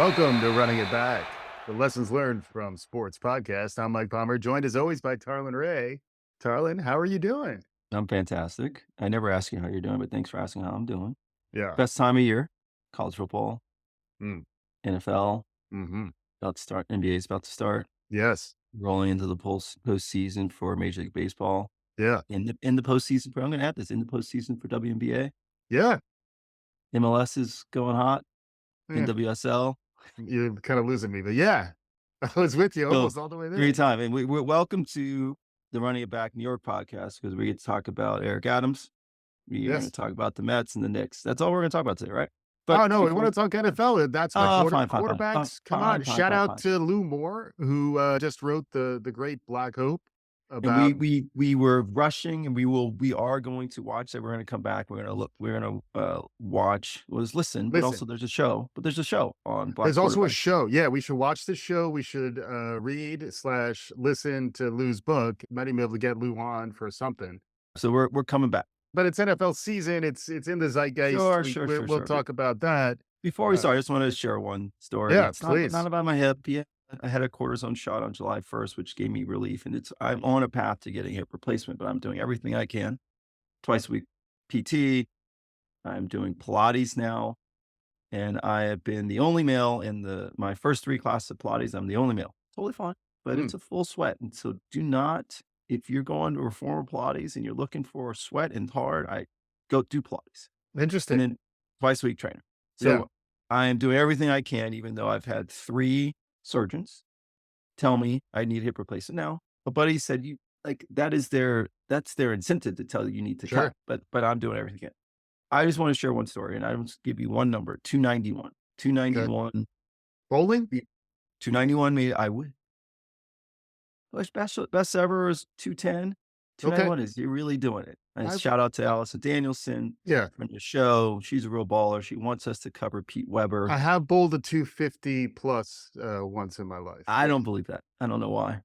Welcome to Running It Back, the Lessons Learned from Sports podcast. I'm Mike Palmer, joined as always by Tarlin Ray. Tarlin, how are you doing? I'm fantastic. I never ask you how you're doing, but thanks for asking how I'm doing. Yeah. Best time of year, college football, Mm. NFL, Hmm. about to start, NBA is about to start, Yes. rolling into the postseason for Major League Baseball. Yeah. In the postseason for I'm gonna add this, in the postseason for WNBA. Yeah. MLS is going hot, Yeah. NWSL. You're kind of losing me, but yeah, I was with you So almost all the way there. great time. And we're welcome to the Running It Back New York podcast because we get to talk about Eric Adams. We are gonna Yes. talk about the Mets and the Knicks. That's all we're gonna talk about today, right? But Oh, no, we want before to talk NFL. That's my fine, fine, fine, fine, quarterbacks. Come fine, on. fine, Shout fine, out fine. to Lou Moore, who just wrote the great Black Hope And about. we were rushing, and we are going to watch that. We're gonna come back. We're gonna watch listen, but Listen, also there's a show on Black there's also a Quarterback. show. Yeah, we should watch the show. We should read/listen to Lou's book. Might even be able to get Lou on for something. So we're coming back. But it's NFL season. It's in the zeitgeist. Sure, sure, sure, We'll sure. talk about that. Before we Uh, start, I just want to share one story. yeah, It's please. not about my hip. Yeah, I had a cortisone shot on July 1st, which gave me relief, and I'm on a path to getting hip replacement, but I'm doing everything I can. Twice a week PT. I'm doing Pilates now. And I have been the only male in my first 3 classes of Pilates. I'm the only male. Totally fine, but Mm, it's a full sweat. And so do not, if you're going to reformer Pilates and you're looking for sweat and hard, I go do Pilates and interesting. then twice a week trainer. Yeah, So I am doing everything I can, even though I've had 3 surgeons tell me I need hip replacement. Now, a buddy said, you like that's their incentive to tell you need to sure. cut, but I'm doing everything I can. I just want to share one story, and I will just give you one number, 291. Okay. 291, Bowling? yeah, 291 made I would best ever is 210. Okay. 291 is you're really doing it. And I shout out to Allison Danielson yeah. from the show. She's a real baller. She wants us to cover Pete Weber. I have bowled a 250 plus once in my life. I don't believe that. I don't know why.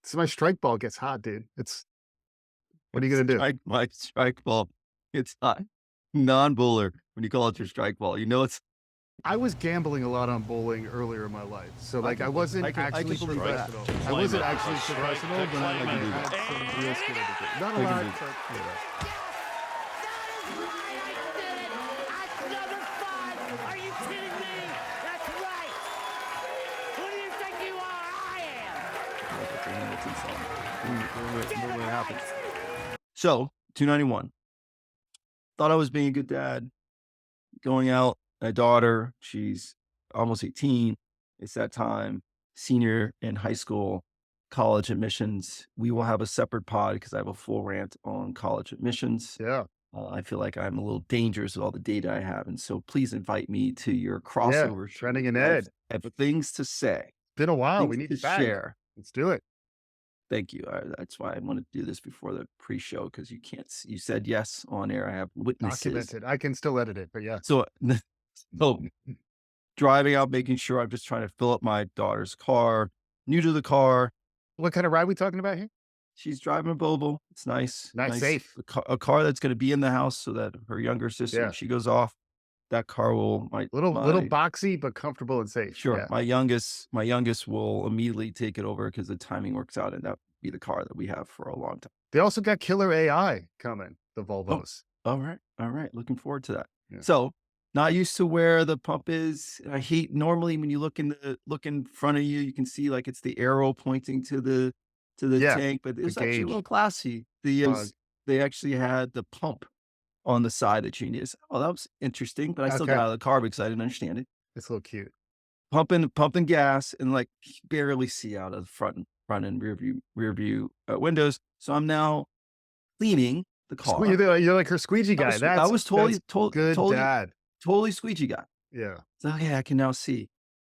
So my strike ball gets hot, dude. What are you gonna do? My strike ball. It's not non-bowler when you call it your strike ball. You know it's I was gambling a lot on bowling earlier in my life, so I like I can wasn't I can actually believe that. professional. I wasn't actually Strike professional, to but I claim like it. had some real skill with it. Not a I can lot, believe but you know. Another 5. Are you kidding me? That's right. Who do you think you are? I am. What happens? So 291. Thought I was being a good dad. Going out, my daughter, she's almost 18. It's that time, senior in high school, college admissions. We will have a separate pod because I have a full rant on college admissions. Yeah. I feel like I'm a little dangerous with all the data I have. And so please invite me to your Yeah. crossover show. Trending in I have, Ed. I have things to say, Been a while. We things need to you back. share. Let's do it. Thank you. That's why I wanted to do this before the pre-show because you can't. You said yes on air. I have witnesses. Documented. I can still edit it, but yeah. So, so driving out, making sure I'm just trying to fill up my daughter's car. New to the car, What kind of ride we talking about here? she's driving a Bobo. It's nice, Nice, safe. A car that's going to be in the house so that her younger sister, Yeah. when she goes off, that car will Little boxy, but comfortable and safe. Sure. Yeah. My youngest will immediately take it over because the timing works out, and that will be the car that we have for a long time. They also got killer AI coming, the Volvos. All right. Looking forward to that. Yeah. So, not used to where the pump is. I hate normally when you look in front of you, you can see like it's the arrow pointing to the Yeah, tank, but it was actually a gauge. little classy. They actually had the pump on the side that you needed. So, oh, that was interesting, but I still got Okay. out of the car because I didn't understand it. It's a little cute. Pumping gas and like barely see out of the front and rear view windows. So I'm now cleaning the car. You're like her squeegee guy. I was totally good dad. totally squeegee guy. Yeah. So okay, I can now see.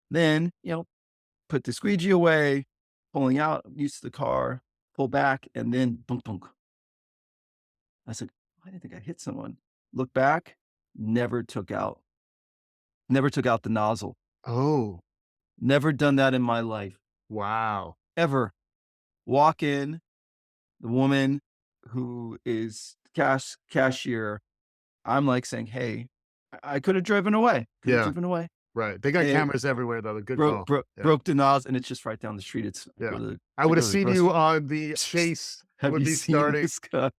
Then, put the squeegee away, pulling out, used to the car, pull back, and then bunk bunk. I said, I didn't think I hit someone. Look back, never took out the nozzle. Oh, Never done that in my life. wow. Ever. Walk in, the woman who is cashier, I'm like saying, hey, I could have driven away. Yeah. Right. They got And cameras everywhere, though. Good call. Yeah. broke the NOS, and it's just right down the street. It's I Yeah. go to the I would go have to the seen grocery you on the chase Have would you be seen starting. this guy?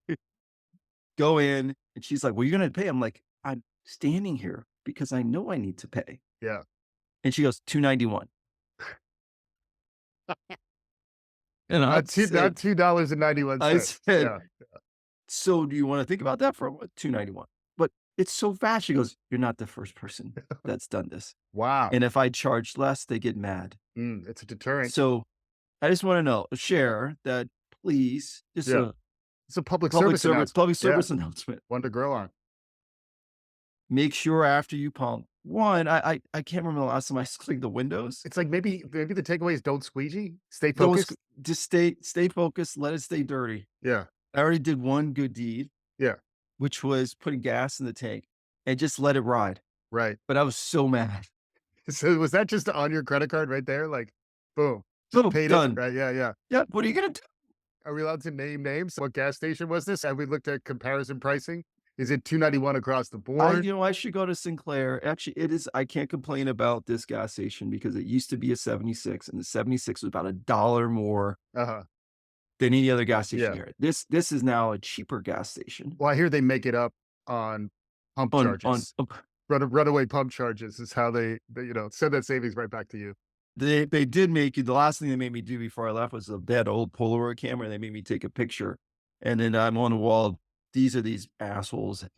Go in, and she's like, "Well, you're gonna pay." I'm like, "I'm standing here because I know I need to pay." Yeah. And she goes, $2.91. And Not $2.91. I said, Yeah. "So do you wanna think about that for what? $2.91." But it's so fast. She goes, "You're not the first person that's done this. Wow. And if I charge less, they get mad." It's a deterrent. So I just wanna share that please, just Yeah. a It's a public service announcement. public Yeah. service announcement. One to grow on. Make sure after you pump, one, I can't remember the last time I cleaned the windows. It's like maybe the takeaway is don't squeegee. Stay Don't focused. just stay focused, let it stay dirty. Yeah. I already did one good deed, Yeah. which was putting gas in the tank and just let it ride. Right. But I was so mad. So was that just on your credit card right there? Like, boom. Boom, Paid done. it. Right. Yeah. Yeah. Yeah, what are you gonna do? Are we allowed to name names? What gas station was this? Have we looked at comparison pricing? Is it $2.91 across the board? I should go to Sinclair. Actually, it is. I can't complain about this gas station because it used to be a 76, and the 76 was about $1 more Uh-huh. than any other gas station Yeah. here. This is now a cheaper gas station. Well, I hear they make it up on pump On charges. Runaway pump charges is how they send that savings right back to you. They did make you the last thing they made me do before I left was they had an old Polaroid camera, and they made me take a picture, and then I'm on the wall. These are these assholes that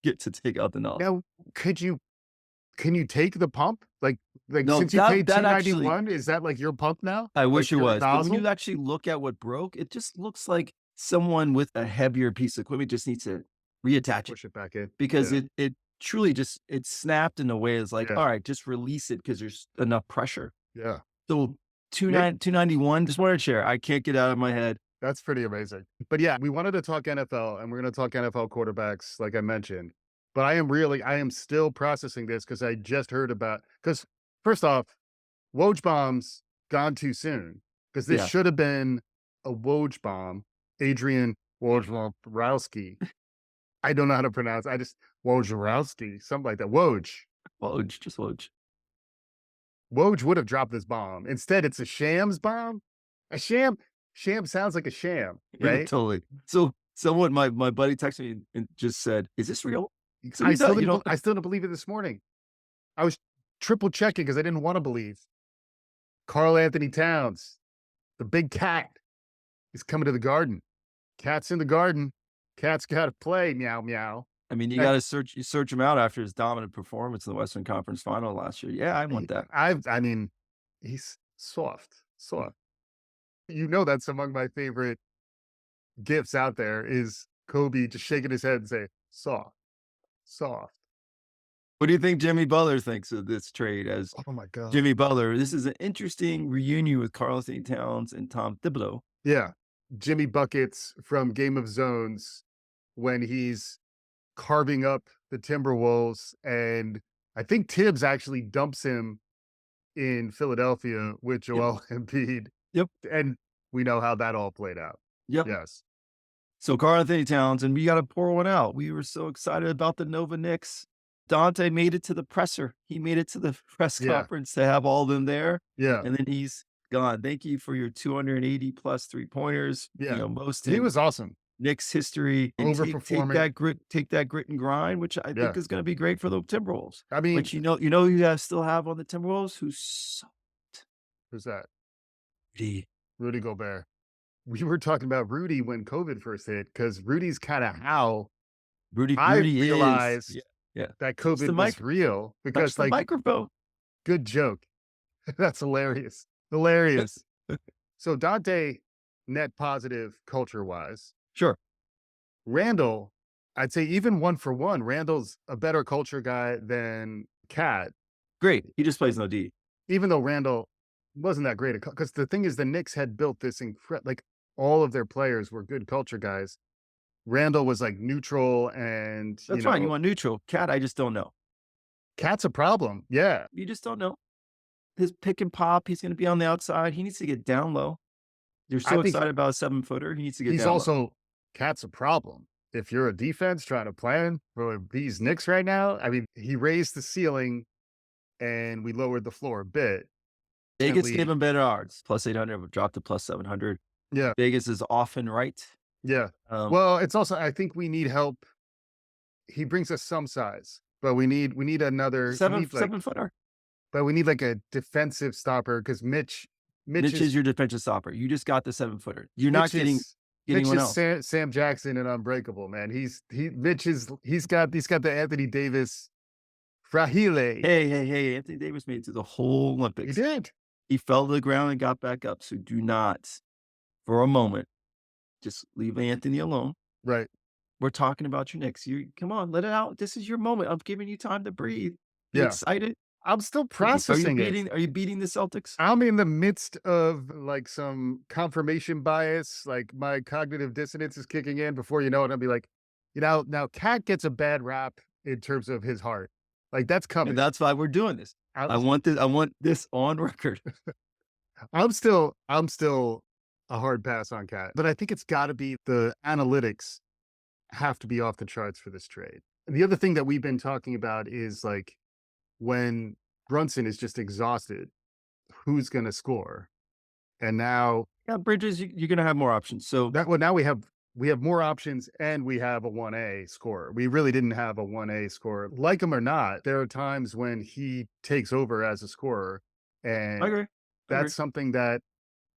get to take out the knob. Now, can you take the pump? Like No, since you that- paid that actually- $2.91, is that like your pump now? I wish it your was. But when nozzle? you actually look at what broke, it just looks like someone with a heavier piece of equipment just needs to reattach it Push it back in. because Yeah. it truly just it snapped in a way. It's like, Yeah. all right, just release it because there's enough pressure. Yeah. So 291, just wanted to share. I can't get out of my head. That's pretty amazing. But yeah, we wanted to talk NFL and we're going to talk NFL quarterbacks, like I mentioned. But I am still processing this because I just heard because first off, Woj bombs gone too soon because this Yeah. should have been a Woj bomb. Adrian Wojnarowski. I don't know how to pronounce. Wojnarowski, something like that. Woj. Woj, just Woj. Woj would have dropped this bomb. Instead, it's a Shams bomb. A sham. Sham sounds like a sham, Yeah, right? totally. So someone, my buddy texted me and just said, "Is this real?" So I you still, don't- you didn't, don't- I still didn't believe it this morning. I was triple checking because I didn't want to believe. Karl-Anthony Towns, the big cat, is coming to the Garden. Cat's in the Garden. Cat's got to play. Meow meow. I mean, you Hey. got to search him out after his dominant performance in the Western Conference Final last year. Yeah, I want that. I mean, he's soft. You know that's among my favorite gifts out there is Kobe just shaking his head and say, soft. What do you think Jimmy Butler thinks of this trade? As Oh my God. Jimmy Butler, this is an interesting reunion with Karl-Anthony Towns and Tom Thibodeau. Yeah. Jimmy Buckets from Game of Zones when he's carving up the Timberwolves. And I think Tibbs actually dumps him in Philadelphia with Joel Embiid. Yep. And we know how that all played out. Yep. Yes. So Karl-Anthony Towns, and we got to pour one out. We were so excited about the Nova Knicks. Dante made it to the presser. He made it to the press Yeah. conference to have all of them there. Yeah. And then he's gone. Thank you for your 280 plus 3-pointers. Yeah. Most He in was awesome. Knicks history. And take Overperforming. take that grit and grind, which I Yeah. think is going to be great for the Timberwolves. I mean, But you know who you still have on the Timberwolves who's so who's that? pretty. Rudy Gobert. We were talking about Rudy when COVID first hit because Rudy's kind of how Rudy I is. realized Yeah. that Touch the COVID was mic. real Touch because, the like, microphone. good joke. That's hilarious. Hilarious. So Dante, net positive culture wise. Sure. Randle, I'd say even one for one, Randle's a better culture guy than Cat, Great. He just plays no D. even though Randle wasn't that great. Because the thing is, the Knicks had built this like all of their players were good culture guys. Randle was like neutral and That's fine. You want neutral. Cat, I just don't know. Cat's a problem. Yeah. You just don't know. His pick and pop, he's going to be on the outside. He needs to get down low. You're I so think excited about a 7-footer. He needs to get He's down low. also Cat's a problem. If you're a defense trying to plan for these Knicks right now, I mean, he raised the ceiling and we lowered the floor a bit. Vegas Fortunately- gave him better odds. Plus 800, we've dropped to plus 700. Yeah, Vegas is often right. yeah. Um, Well, it's also I think we need help. He brings us some size, but we need another. We seven need like, 7-footer. but we need like a defensive stopper because Mitch is your defensive stopper. You just got the 7-footer. You're not getting Mitch one is else. Sam Jackson and Unbreakable, man. He's got the Anthony Davis fragile. Hey! Anthony Davis made it to the whole He Olympics. did. He fell to the ground and got back up. So do not, for a moment, just leave Anthony alone. Right. We're talking about your Knicks. You come on, let it out. This is your moment. I'm giving you time to breathe. You Yeah. excited? I'm still Are you processing it. Are you beating the Celtics? I'm in the midst of like some confirmation bias. Like my cognitive dissonance is kicking in before you know it. I'll be like, now Cat gets a bad rap in terms of his heart. Like that's coming. And that's why we're doing this. I want this on record. I'm still a hard pass on Cat, but I think it's got to be the analytics have to be off the charts for this trade. The other thing that we've been talking about is like when Brunson is just exhausted, who's going to score? And now Yeah, Bridges, you're going to have more options. So now we have more options and we have a 1A scorer. We really didn't have a 1A scorer. Like him or not, there are times when he takes over as a scorer, and I agree. that's something that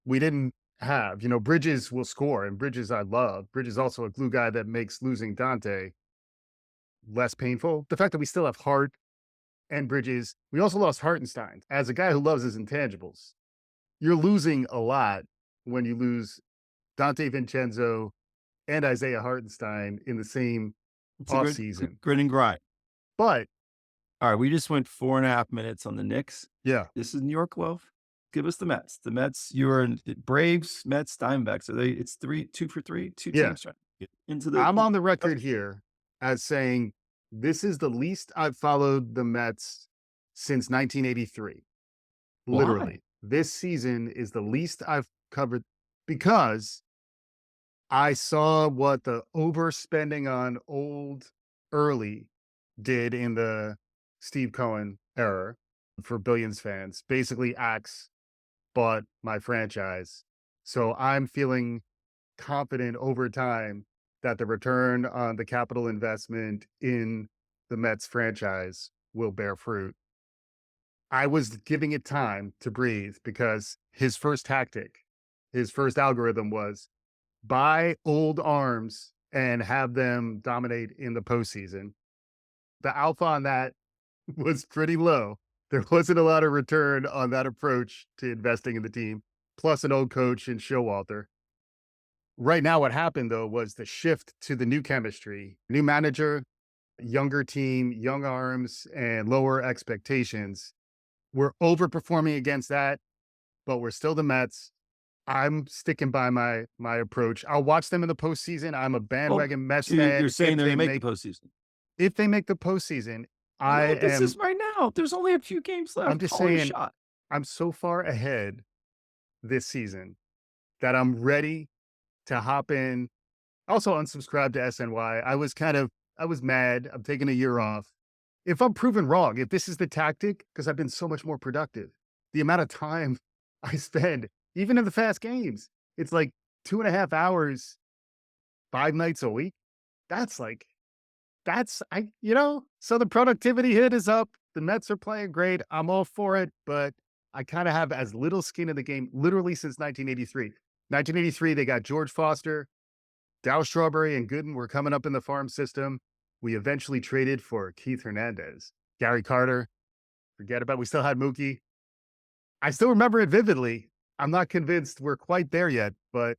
we didn't have. Bridges will score, and Bridges I love. Bridges is also a glue guy that makes losing Dante less painful. The fact that we still have Hart and Bridges, we also lost Hartenstein. As a guy who loves his intangibles, you're losing a lot when you lose Dante Vincenzo and Isaiah Hartenstein in the same It's a offseason. grit and grind. But All right, we just went 4.5 minutes on the Knicks. yeah, This is New York Love. Give us the Mets. The Mets, you're in Braves, Mets, Diamondbacks. It's 2 for 3, two Yeah. teams trying to get into the. I'm on the record here as saying this is the least I've followed the Mets since 1983. Why? Literally. This season is the least I've covered because I saw what the overspending on old early did in the Steve Cohen era for Billions fans. Basically, Axe bought my franchise. So I'm feeling confident over time that the return on the capital investment in the Mets franchise will bear fruit. I was giving it time to breathe because his first algorithm was buy old arms and have them dominate in the postseason. The alpha on that was pretty low. There wasn't a lot of return on that approach to investing in the team, plus an old coach in Showalter. Right now, what happened, though, was the shift to the new chemistry, new manager, younger team, young arms, and lower expectations. We're overperforming against that, but we're still the Mets. I'm sticking by my approach. I'll watch them in the postseason. I'm a bandwagon Mets fan. You're saying if they're they going to make the postseason. If they make the postseason, This is right now. There's only a few games left. I'm just Call it a saying, shot. I'm so far ahead this season that I'm ready to hop in. Also unsubscribe to SNY. I was mad. I'm taking a year off. If I'm proven wrong, if this is the tactic, because I've been so much more productive, the amount of time I spend, even in the fast games, it's like 2.5 hours, 5 nights a week. So the productivity hit is up. The Mets are playing great. I'm all for it, but I kind of have as little skin in the game literally since 1983. 1983, they got George Foster, Dow Strawberry, and Gooden were coming up in the farm system. We eventually traded for Keith Hernandez, Gary Carter. Forget about it. We still had Mookie. I still remember it vividly. I'm not convinced we're quite there yet, but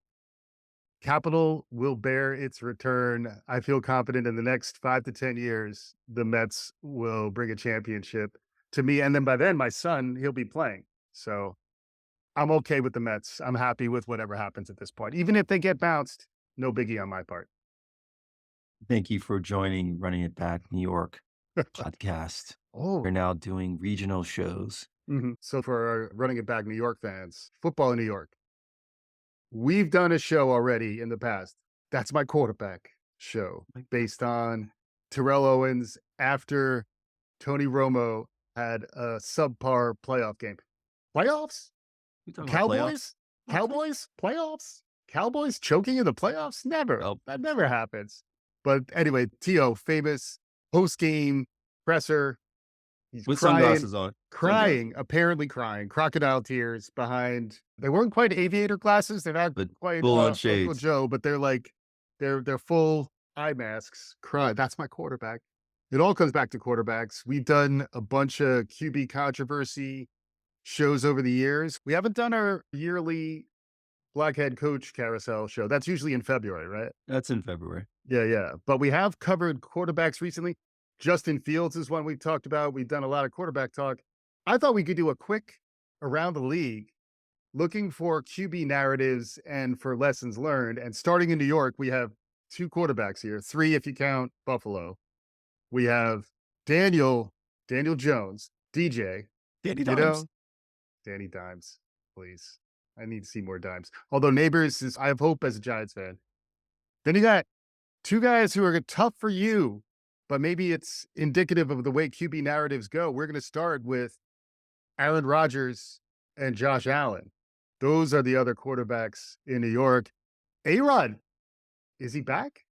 capital will bear its return. I feel confident in the next 5 to 10 years, the Mets will bring a championship to me. And then by then, my son, he'll be playing. So I'm okay with the Mets. I'm happy with whatever happens at this point. Even if they get bounced, no biggie on my part. Thank you for joining Running It Back New York podcast. Oh, We're now doing regional shows. So for our Running It Back New York fans, football in New York, we've done a show already in the past. That's my quarterback show based on Terrell Owens after Tony Romo had a subpar playoff game. Playoffs? We talking about playoffs? Cowboys? Cowboys? Playoffs? Cowboys choking in the playoffs? Never. Nope. That never happens. But anyway, T.O., famous post-game presser. He's With crying, sunglasses on. apparently crying, crocodile tears behind. They weren't quite aviator glasses. They're not But quite full on Uncle shades. Joe, but they're like, they're full eye masks. Cry. That's my quarterback. It all comes back to quarterbacks. We've done a bunch of QB controversy shows over the years. We haven't done our yearly Black Head Coach Carousel show. That's usually in February, right? That's in February. Yeah. But we have covered quarterbacks recently. Justin Fields is one we've talked about. We've done a lot of quarterback talk. I thought we could do a quick around the league looking for QB narratives and for lessons learned. And starting in New York, we have 2 quarterbacks here, 3 if you count Buffalo. We have Daniel Jones, DJ. Danny You Dimes. know, Danny Dimes, please. I need to see more Dimes. Although Neighbors is, I have hope as a Giants fan. Then you got 2 guys who are tough for you, but maybe it's indicative of the way QB narratives go. We're going to start with Aaron Rodgers and Josh Allen. Those are the other quarterbacks in New York. A-Rod, is he back?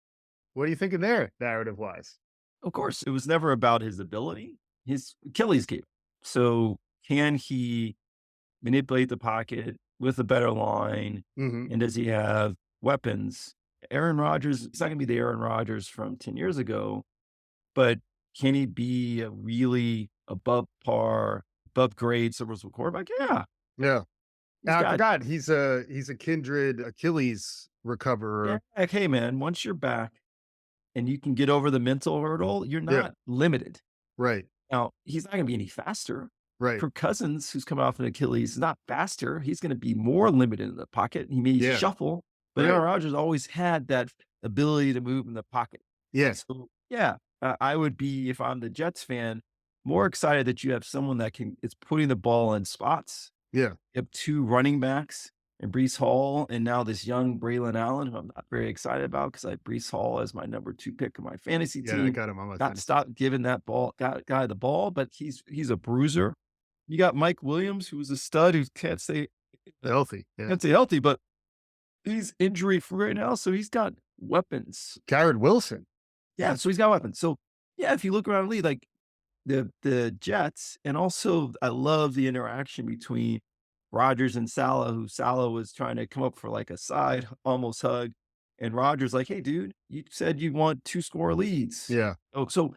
What are you thinking there, narrative-wise? Of course, it was never about his ability, his Achilles heel. So can he manipulate the pocket with a better line? Mhm. And does he have weapons? Aaron Rodgers, he's not going to be the Aaron Rodgers from 10 years ago, but can he be a really above par, above grade serviceable quarterback? Yeah. Yeah. He's Now, I got- forgot he's a kindred Achilles recoverer. yeah, like, hey, man, once you're back and you can get over the mental hurdle, you're Yeah. not limited. Right. Now, he's not going to be any faster. Right. Kirk Cousins, who's coming off an Achilles, is not faster. He's going to be more limited in the pocket. He may Yeah. shuffle, but Right. Aaron Rodgers always had that ability to move in the pocket. Yes. So, yeah, I would be, if I'm the Jets fan, more excited that you have someone that is putting the ball in spots. Yeah. You have 2 running backs and Brees Hall, and now this young Braylon Allen, who I'm not very excited about because I have Brees Hall as my number 2 pick of my fantasy Yeah, I team. got him on my Got to stop giving that guy the ball, but he's a bruiser. You got Mike Williams, who's a stud who can't stay healthy. Yeah. healthy, but he's injury free right now, so he's got weapons. Garrett Wilson. Yeah, so he's got weapons. So yeah, if you look around the league, like the Jets, and also I love the interaction between Rodgers and Salah, who Salah was trying to come up for like a side almost hug, and Rodgers like, hey, dude, you said you want 2-score leads. Yeah. Oh, so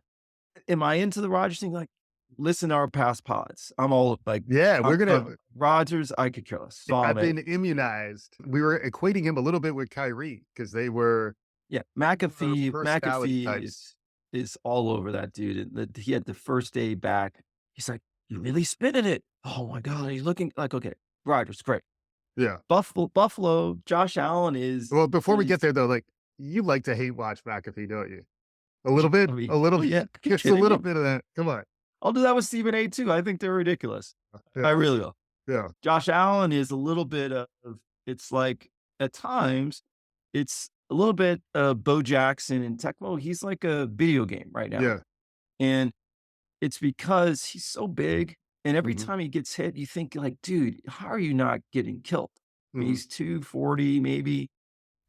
am I into the Rodgers thing? Like, listen to our past pods. I'm all like, Yeah, we're gonna. Rodgers. I could care less. I've been immunized. We were equating him a little bit with Kyrie because they were. Yeah, McAfee. personality McAfee types. is all over that dude. And he had the first day back. He's like, you really spinning it. Oh my god, he's looking like okay. Rodgers, great. Yeah. Buffalo. Josh Allen is. Well, before we is- get there though, like you like to hate watch McAfee, don't you? A little bit. I mean, A little. yeah, you Just a kidding little me? bit of that. Come on. I'll do that with Stephen A. too. I think they're ridiculous. Yeah. I really will. Yeah. Josh Allen is a little bit of, it's like at times, it's a little bit of Bo Jackson and Tecmo. He's like a video game right now. Yeah. And it's because he's so big. And every Mhm. time he gets hit, you think like, dude, how are you not getting killed? I mean, Mhm. he's 240, maybe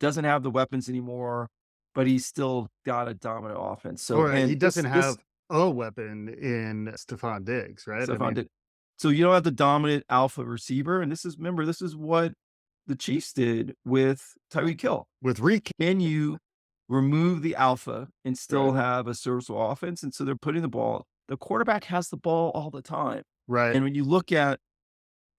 doesn't have the weapons anymore, but he's still got a dominant offense. So Or and he doesn't this- have a weapon in Stephon Diggs, right? Stephon Diggs. So you don't have the dominant alpha receiver. And this is what the Chiefs did with Tyreek Hill. with Reek. Can you remove the alpha and still Right. have a serviceable offense? And so they're putting the quarterback has the ball all the time. Right. And when you look at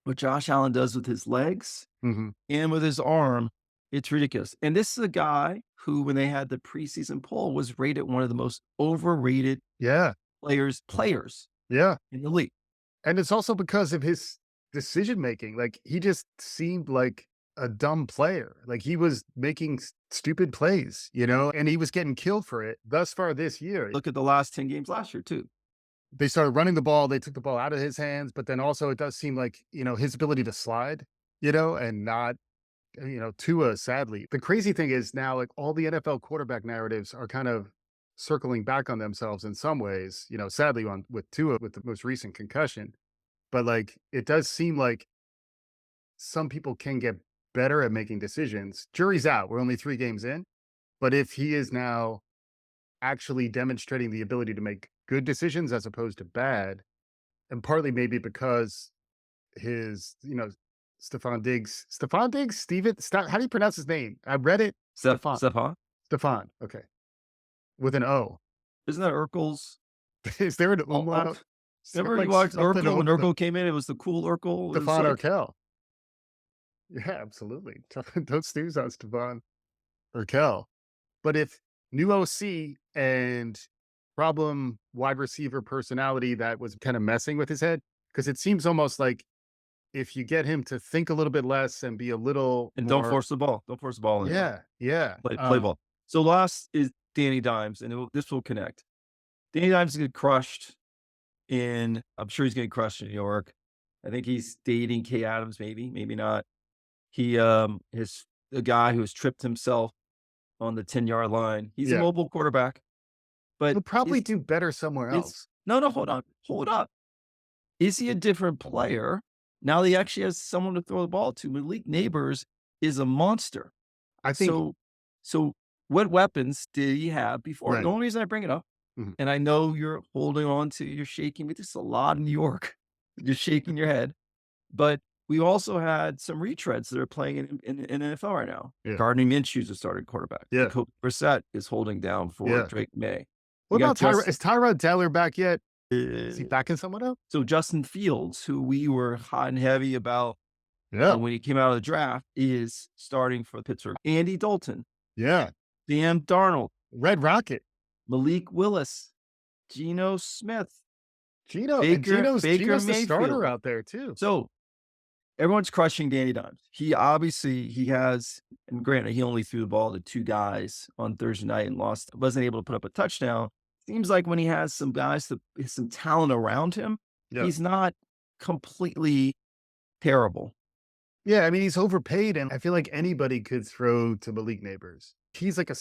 what Josh Allen does with his legs Mhm. and with his arm, it's ridiculous. And this is a guy who, when they had the preseason poll, was rated one of the most overrated Yeah. players Yeah. in the league. And it's also because of his decision making. Like he just seemed like a dumb player. Like he was making stupid plays, and he was getting killed for it thus far this year. Look at the last 10 games last year, too. They started running the ball. They took the ball out of his hands, but then also it does seem like, his ability to slide, and not, Tua, sadly. The crazy thing is now, like all the NFL quarterback narratives are kind of circling back on themselves in some ways, sadly with Tua with the most recent concussion. But like it does seem like some people can get better at making decisions. Jury's out. We're only 3 games in. But if he is now actually demonstrating the ability to make good decisions as opposed to bad, and partly maybe because his, Stephon Diggs, how do you pronounce his name? I read it. Stephon. Stephon? Stephon. Okay. With an O. Isn't that Urkel's? Is there an umlaut? Remember you watched Urkel when Urkel came in? It was the cool Urkel. Stephon Urkel. Yeah, absolutely. Don't snooze on Stephon Urkel. But if new OC and problem wide receiver personality that was kind of messing with his head, because it seems almost like if you get him to think a little bit less and be a little And more, don't force the ball. Don't force the ball. Yeah. Play ball. So last is Danny Dimes, and this will connect. Danny Dimes is getting crushed I'm sure he's getting crushed in New York. I think he's dating Kay Adams, maybe not. He is a guy who has tripped himself on the 10-yard line. He's a mobile quarterback, but he'll probably do better somewhere else. No, hold on. Is he a different player now that he actually has someone to throw the ball to? Malik Neighbors is a monster. I think so. What weapons did he have before? Right. The only reason I bring it up, and I know you're holding on to, you're shaking with this a lot in New York. You're shaking your head, but we also had some retreads that are playing in NFL right now. Yeah. Gardner Minshew's a starting quarterback. Yeah. Jacoby Brissett is holding down for Drake May. What about Tyrod? Is Tyrod Taylor back yet? Is he backing someone up? So Justin Fields, who we were hot and heavy about when he came out of the draft, is starting for Pittsburgh. Andy Dalton. Yeah. Sam Darnold. Red Rocket. Malik Willis. Geno Smith. Geno's the Mayfield. starter out there too. So everyone's crushing Danny Dimes. He has, and granted, he only threw the ball to 2 guys on Thursday night and wasn't able to put up a touchdown. Seems like when he has some guys, some talent around him, he's not completely terrible. Yeah, I mean, he's overpaid, and I feel like anybody could throw to Malik Neighbors. He's like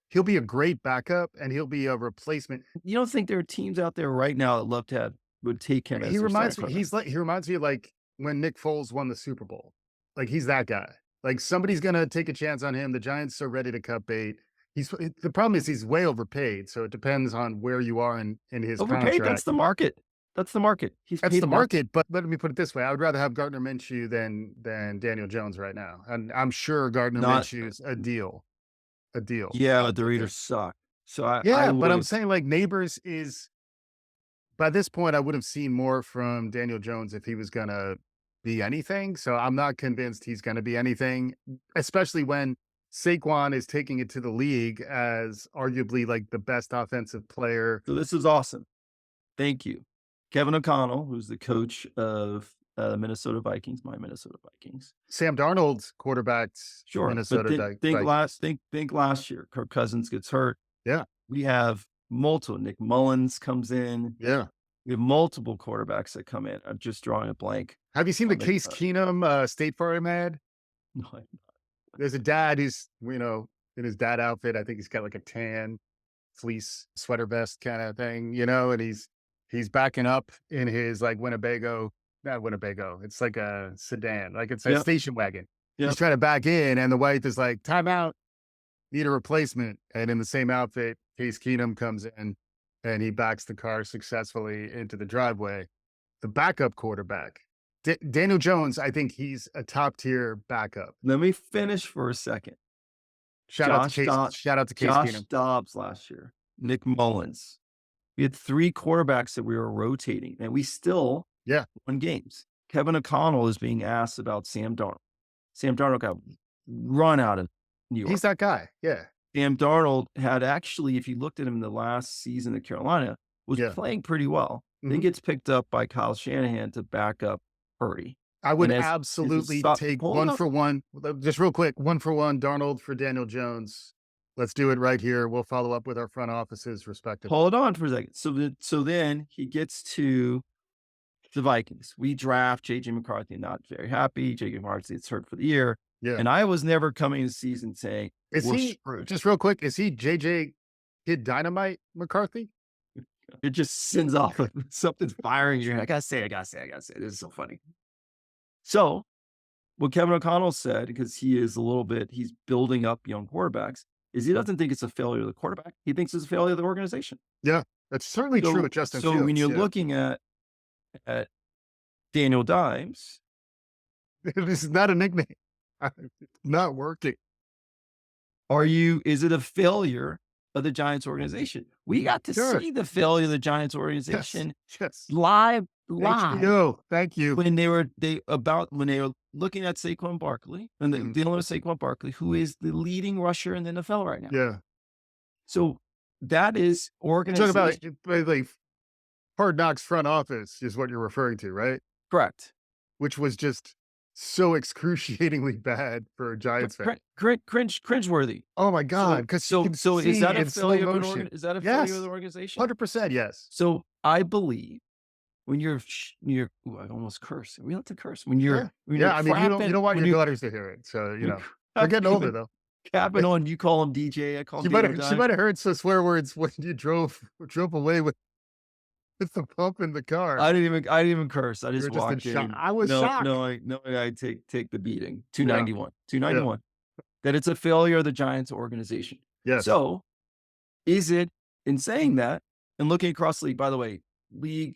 he'll be a great backup, and he'll be a replacement. You don't think there are teams out there right now that would take him? He reminds me like when Nick Foles won the Super Bowl. Like he's that guy. Like somebody's gonna take a chance on him. The Giants are ready to cut bait. The problem is he's way overpaid, so it depends on where you are in his overpaid. Contract. That's the market. That's the market. That's the market. But let me put it this way: I would rather have Gardner Minshew than Daniel Jones right now, and I'm sure Gardner Minshew's a deal. Yeah, but the Raiders suck. So but I'm saying like Neighbors is. By this point, I would have seen more from Daniel Jones if he was gonna be anything. So I'm not convinced he's gonna be anything, especially when Saquon is taking it to the league as arguably like the best offensive player. So this is awesome. Thank you. Kevin O'Connell, who's the coach of my Minnesota Vikings. Sam Darnold's quarterbacked Minnesota Vikings. Think last year, Kirk Cousins gets hurt. Yeah. We have multiple. Nick Mullins comes in. Yeah. We have multiple quarterbacks that come in. I'm just drawing a blank. Have you seen the Case Keenum State Farm ad? No, I'm not. There's a dad who's, in his dad outfit. I think he's got like a tan fleece sweater vest kind of thing, and he's backing up in his like not Winnebago. It's like a sedan, like it's a station wagon. Yep. He's trying to back in, and the wife is like, "Time out, need a replacement." And in the same outfit, Case Keenum comes in, and he backs the car successfully into the driveway. The backup quarterback, Daniel Jones, I think he's a top tier backup. Let me finish for a second. Shout out to Case Keenum. Josh Dobbs last year. Nick Mullins. We had 3 quarterbacks that we were rotating, and we still won games. Kevin O'Connell is being asked about Sam Darnold. Sam Darnold got run out of New York. He's that guy. Yeah. Sam Darnold had actually, if you looked at him in the last season at Carolina, was playing pretty well. Then gets picked up by Kyle Shanahan to back up Purdy. I would absolutely take one for one. Just real quick, 1-for-1 Darnold for Daniel Jones. Let's do it right here. We'll follow up with our front offices respectively. Hold on for a second. So then he gets to the Vikings. We draft J.J. McCarthy, not very happy. J.J. McCarthy gets hurt for the year. Yeah. And I was never coming to the season saying, just real quick, is he J.J. Kid Dynamite McCarthy? It just sends off like something's firing in your head. I gotta say. This is so funny. So what Kevin O'Connell said, because he's building up young quarterbacks, is he doesn't think it's a failure of the quarterback. He thinks it's a failure of the organization. Yeah, that's certainly true with Justin Fields. So when you're yeah. looking at Daniel Dimes, This is not a nickname. It's not working. is it a failure of the Giants organization? We got to Sure. see the failure of the Giants organization Yes. live HBO. Thank you. when they were looking at Saquon Barkley and Mhm. dealing with Saquon Barkley, who is the leading rusher in the NFL right now. Yeah. So that is You're talking organization. about like Hard Knocks front office is what you're referring to, right? Correct. Which was just so excruciatingly bad for a Giants fan. Cringeworthy. Oh my God. Because So is that a failure of motion. is that a Yes. failure of the organization? 100% yes. So I believe when you're I almost curse. We like to curse when you're Yeah. I mean, you don't want when your you're daughters to hear it. So, when they're getting older though. capping on. You call him DJ. I call him She Daniel Dimes. might have heard some swear words when you drove away with the pump in the car. I didn't even curse. I You just were just in walked shock. in. I was shocked. I take the beating. 291. That it's a failure of the Giants organization. Yes. So is it, in saying that and looking across the league, by the way, we've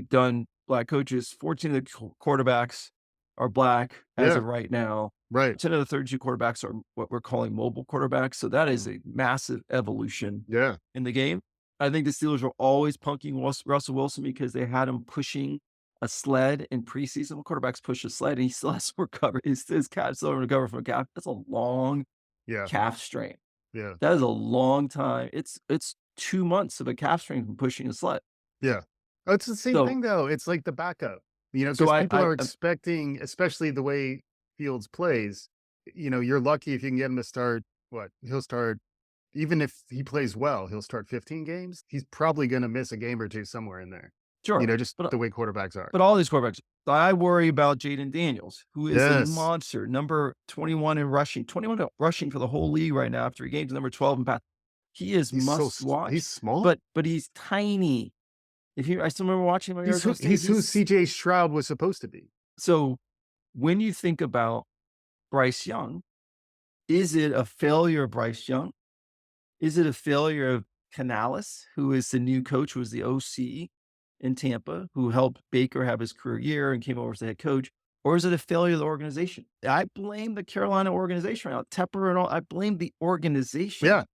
done black coaches, 14 of the quarterbacks are black as Yeah. of right now. Right. 10 of the 32 quarterbacks are what we're calling mobile quarterbacks. So that is a massive evolution Yeah. in the game. I think the Steelers were always punking Russell Wilson because they had him pushing a sled in preseason. When quarterbacks push a sled and he still has to recover. His calf still recover from a calf. That's a long Yeah. calf strain. Yeah. That is a long time. It's 2 months of a calf strain from pushing a sled. Yeah. Oh, it's the same So- thing though. It's like the backup, because So people are I'm- expecting, especially the way Fields plays, you're lucky if you can get him to start he'll start, even if he plays well, he'll start 15 games. He's probably going to miss a game or two somewhere in there, Sure. just the way quarterbacks are. But all these quarterbacks, I worry about Jaden Daniels, who is Yes. a monster, number 21 in rushing, 21 rushing for the whole league right now after he games, number 12 in pass. He is He's must watch. He's small. But he's tiny. I still remember watching him. he's who CJ Stroud was supposed to be. So when you think about Bryce Young, is it a failure of Bryce Young? Is it a failure of Canales, who is the new coach, who was the OC in Tampa, who helped Baker have his career year and came over as the head coach? Or is it a failure of the organization? I blame the Carolina organization right now. Tepper and all. I blame the organization. Yeah.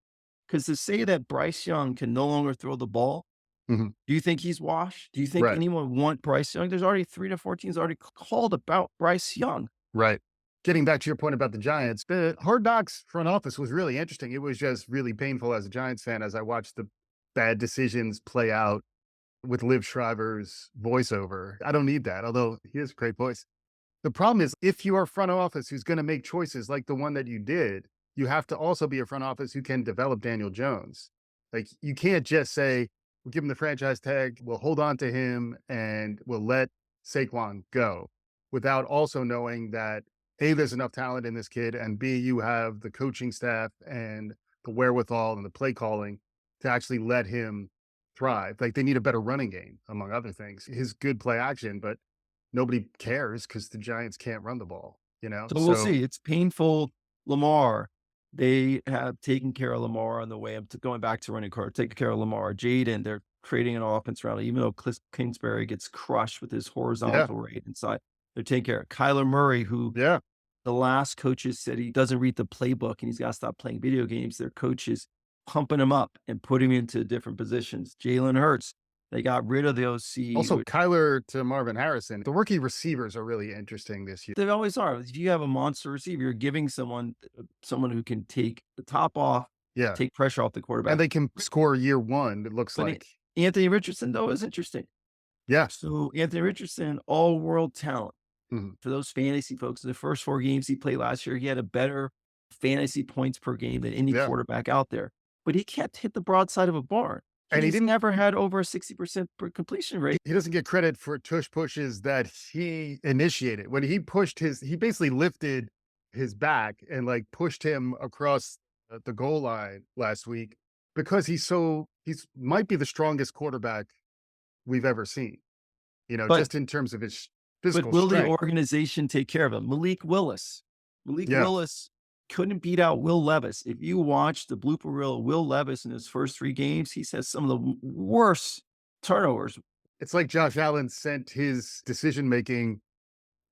Because to say that Bryce Young can no longer throw the ball, Mhm. do you think he's washed? Do you think Right. anyone want Bryce Young? There's already 3 to 4 teams already called about Bryce Young. Right. Getting back to your point about the Giants, the Hard Knocks front office was really interesting. It was just really painful as a Giants fan as I watched the bad decisions play out with Liv Shriver's voiceover. I don't need that, although he has a great voice. The problem is, if you are a front office who's going to make choices like the one that you did, you have to also be a front office who can develop Daniel Jones. Like, you can't just say, we'll give him the franchise tag, we'll hold on to him, and we'll let Saquon go, without also knowing that A, there's enough talent in this kid, and B, you have the coaching staff and the wherewithal and the play calling to actually let him thrive. Like, they need a better running game, among other things. His good play action, but nobody cares because the Giants can't run the ball, So we'll see. It's painful. Lamar, they have taken care of Lamar on the way. I'm going back to running car, taking care of Lamar. Jaden, they're creating an offense around it, even though Cliff Kingsbury gets crushed with his horizontal rate inside. They're taking care of Kyler Murray, who Yeah. the last coaches said he doesn't read the playbook and he's got to stop playing video games. Their coaches pumping him up and putting him into different positions. Jalen Hurts, they got rid of the OC. Also, Kyler to Marvin Harrison. The rookie receivers are really interesting this year. They always are. If you have a monster receiver, you're giving someone who can take the top off, Yeah. take pressure off the quarterback. And they can score year one, it looks But like. Anthony Richardson, though, is interesting. Yeah. So Anthony Richardson, all-world talent. Mhm. For those fantasy folks, in the first 4 games he played last year, he had a better fantasy points per game than any Yeah. quarterback out there. But he kept hit the broadside of a barn. And he He's didn't- never had over a 60% completion rate. He doesn't get credit for tush pushes that he initiated. When he pushed he basically lifted his back and like pushed him across the goal line last week. because he's might be the strongest quarterback we've ever seen, But just in terms of his but physical will the strength. organization take care of him? Malik Yeah. Willis couldn't beat out Will Levis. If you watch the blooper reel of Will Levis in his first 3 games, he has some of the worst turnovers. It's like Josh Allen sent his decision making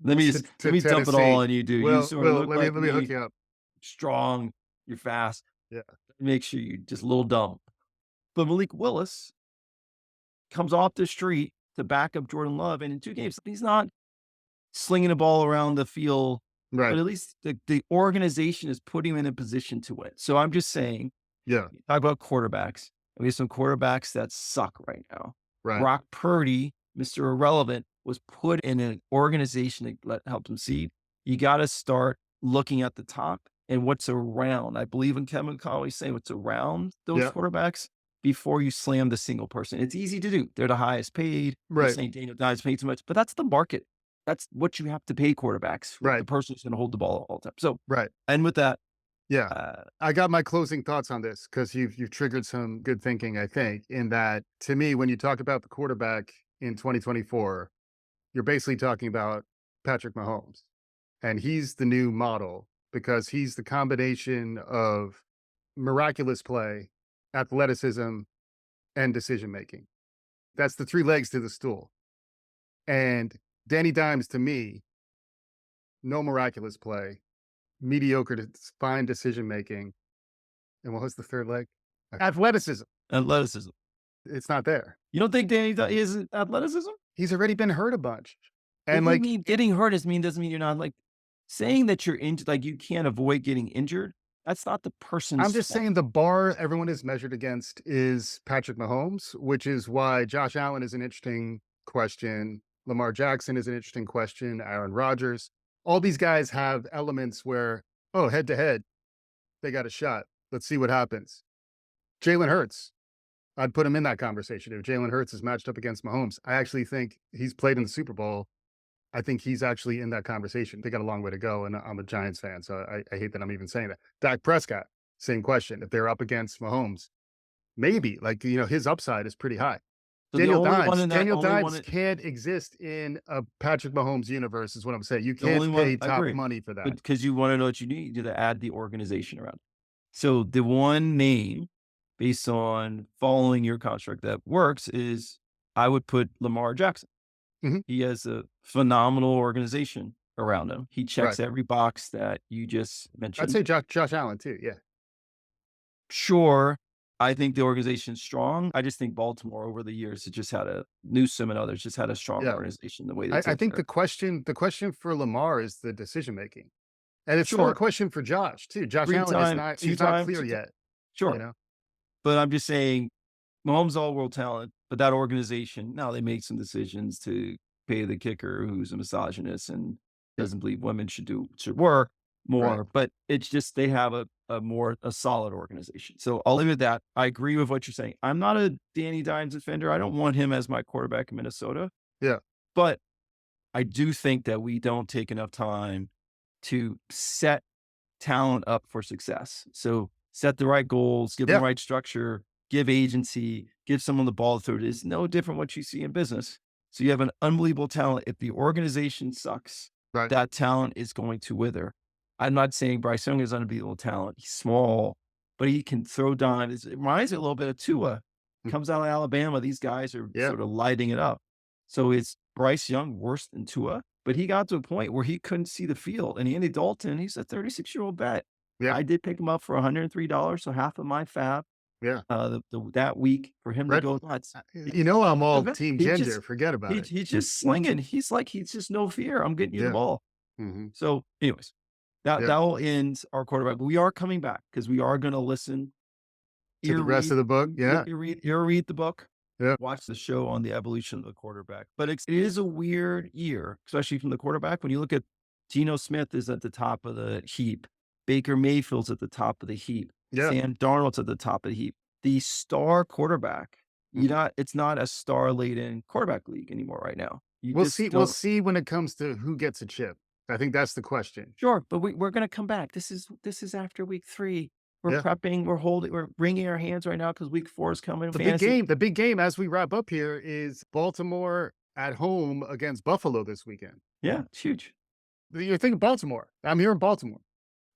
Let me to, just let to me dump it all Tennessee. on you, dude. You Well, sort of Will, look let me like let me hook me, you up. strong, you're fast. Yeah. Make sure you just a little dumb. But Malik Willis comes off the street to back up Jordan Love, and in 2 games, he's not slinging the ball around the field, but Right. at least the organization is putting him in a position to win. So I'm just saying, Yeah. talk about quarterbacks. We have some quarterbacks that suck right now. Right. Brock Purdy, Mr. Irrelevant, was put in an organization that helped him seed. You got to start looking at the top and what's around. I believe in Kevin Conley saying what's around those Yeah. quarterbacks before you slam the single person. It's easy to do. They're the highest paid. You're Right. saying Daniel Dimes paid too much, but that's the market. That's what you have to pay quarterbacks. The Right. person who's going to hold the ball all the time. So, Right. and with that, Yeah. I got my closing thoughts on this because you've triggered some good thinking, I think, in that to me, when you talk about the quarterback in 2024, you're basically talking about Patrick Mahomes. And he's the new model because he's the combination of miraculous play, athleticism, and decision making. That's the 3 legs to the stool. And Danny Dimes, to me, no miraculous play, mediocre to fine decision making. And what was the 3rd leg? Athleticism. athleticism. It's not there. You don't think Danny is athleticism? He's already been hurt a bunch. And And what do you like, mean getting hurt doesn't mean you're not like saying that you're injured, like you can't avoid getting injured. That's not the person's I'm just fault. saying the bar everyone is measured against is Patrick Mahomes, which is why Josh Allen is an interesting question. Lamar Jackson is an interesting question. Aaron Rodgers. All these guys have elements where, oh, head to head, they got a shot. Let's see what happens. Jalen Hurts. I'd put him in that conversation. If Jalen Hurts is matched up against Mahomes, I actually think he's played in the Super Bowl. I think he's actually in that conversation. They got a long way to go, and I'm a Giants fan, so I hate that I'm even saying that. Dak Prescott, same question. If they're up against Mahomes, maybe his upside is pretty high. So the Daniel only one Dimes, in that, Daniel only one Dimes in, can't exist in a Patrick Mahomes universe, is what I'm saying. You the only can't one, pay I top agree, money for that. because you want to know what you need to add the organization around. So the one name based on following your construct that works is I would put Lamar Jackson. Mhm. He has a phenomenal organization around him. He checks Right. every box that you just I'd mentioned. say Josh Allen too. Yeah, Sure, I think the organization's strong. I just think Baltimore over the years has just had a Newsom and others just had a strong yeah. organization the way they I take think care. the question for Lamar is the decision making, and it's still a Sure, question for Josh too. Josh Allen is not two he's not time, clear yet. You sure. know, But I'm just saying, Mahomes all world talent, but that organization now they make some decisions to pay the kicker who's a misogynist and yeah, doesn't believe women should work right. more. But it's just they have a solid organization. So I'll leave it at that. I agree with what you're saying. I'm not a Danny Dimes defender. I don't want him as my quarterback in Minnesota. Yeah, But I do think that we don't take enough time to set talent up for success. So set the right goals, give them yeah, the right structure, give agency, give someone the ball to throw. It's no different what you see in business. So you have an unbelievable talent. If the organization sucks, right. that talent is going to wither. I'm not saying Bryce Young is unbeatable talent. He's small, but he can throw dimes. It reminds me a little bit of Tua. Mm, Comes out of Alabama. These guys are yeah, sort of lighting it up. So is Bryce Young worse than Tua? But he got to a point where he couldn't see the field. And Andy Dalton, he's a 36-year-old vet. yeah, I did pick him up for $103, so half of my fab yeah. that week for him to Red, go nuts. I'm The all vet- team He Ginger. just Forget about it. he's just slinging. He's just no fear. I'm getting you the Yeah, ball. hmm So, anyways, yeah. that will end our quarterback. But we are coming back because we are going to listen, To ear the rest read, of the book. Yeah, ear read the book, yeah, watch the show on the evolution of the quarterback. But it is a weird year, especially from the quarterback. When you look at Geno Smith is at the top of the heap, Baker Mayfield's at the top of the heap, yeah. Sam Darnold's at the top of the heap. The star quarterback, Mhm. it's not a star laden quarterback league anymore right now. You We'll just see. We'll don't. see when it comes to who gets a chip. I think that's the question. Sure, but we're going to come back. This is after week 3. We're Yeah. prepping, we're wringing our hands right now because week 4 is coming. The big game as we wrap up here is Baltimore at home against Buffalo this weekend. Yeah, it's huge. You're thinking Baltimore. I'm here in Baltimore.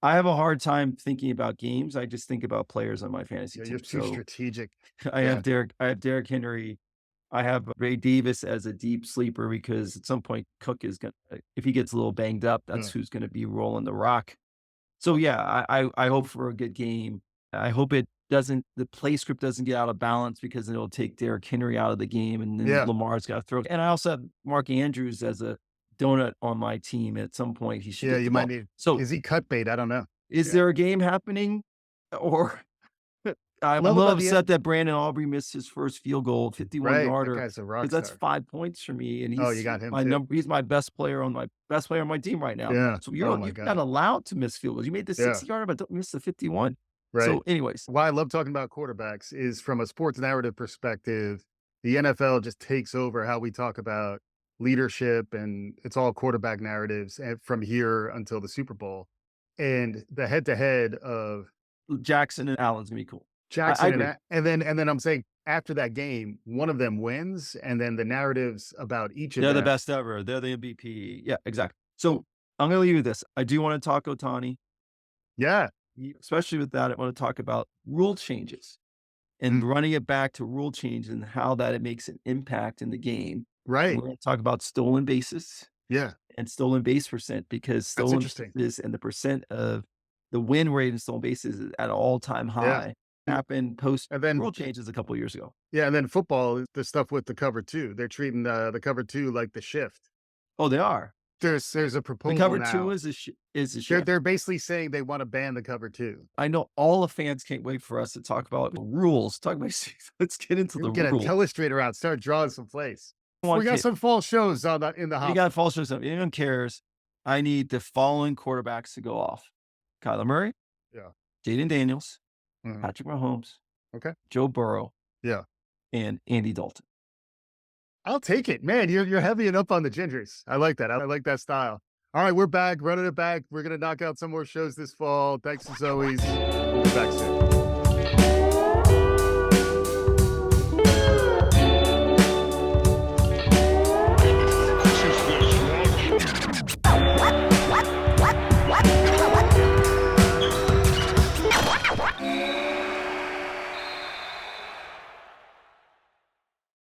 I have a hard time thinking about games. I just think about players on my fantasy Yeah, team. you're too So strategic. I Yeah. have Derrick Henry. I have Ray Davis as a deep sleeper because at some point Cook is gonna, if he gets a little banged up, that's who's gonna be rolling the rock. So yeah, I hope for a good game. I hope the play script doesn't get out of balance because it'll take Derrick Henry out of the game and then Yeah. Lamar's got to throw. And I also have Mark Andrews as a donut on my team. At some point, he should Yeah, get the you ball. might need. So Is he cut bait? I don't know. is there a game happening? Or I'm a Love little about the upset that Brandon Aubrey missed his first field goal, 51 Right. That yarder. guy's a rock Because that's star. 5 points for me, and Oh, you got him my too. he's my best player on my team right now. Yeah. So Oh you're my you're God. not allowed to miss field goals. You made the Yeah. 60 yarder, but don't miss the 51. Right. So, anyways, Why I love talking about quarterbacks is from a sports narrative perspective, the NFL just takes over how we talk about leadership, and it's all quarterback narratives from here until the Super Bowl. And the head to head of Jackson and Allen's gonna be cool. Jackson agree. and then I'm saying after that game, one of them wins, and then the narratives about each of They're the them. best ever. They're the MVP. Yeah, exactly. So I'm gonna leave you with this. I do want to talk Otani, Yeah. especially with that. I want to talk about rule changes and running it back to rule change and how that it makes an impact in the game. Right. We're going to talk about stolen bases Yeah. and stolen base percent because That's stolen interesting. bases and the percent of the win rate in stolen bases is at an all-time high. Happened post And then rule changes a couple of years ago. Yeah, and then football, the stuff with the cover 2. They're treating the cover 2 like the shift. Oh, they are. There's a The proposal cover now. 2 is a They're shift. they're basically saying they want to ban the cover 2. I know all the fans can't wait for us to talk about rules. Talk about let's get into the Get a rules. telestrator out, start drawing some plays. One We got kid- some fall shows on in the You hop. got false shows. Anyone cares? I need the following quarterbacks to go off: Kyler Murray, Yeah. Jaden Daniels, Mhm. Patrick Mahomes, Okay. Joe Burrow, Yeah. and Andy Dalton. I'll take it. Man, you're heavying up on the Gingers. I like that. I like that style. All right, we're back, running it back. We're gonna knock out some more shows this fall. Thanks as always. We'll be back soon.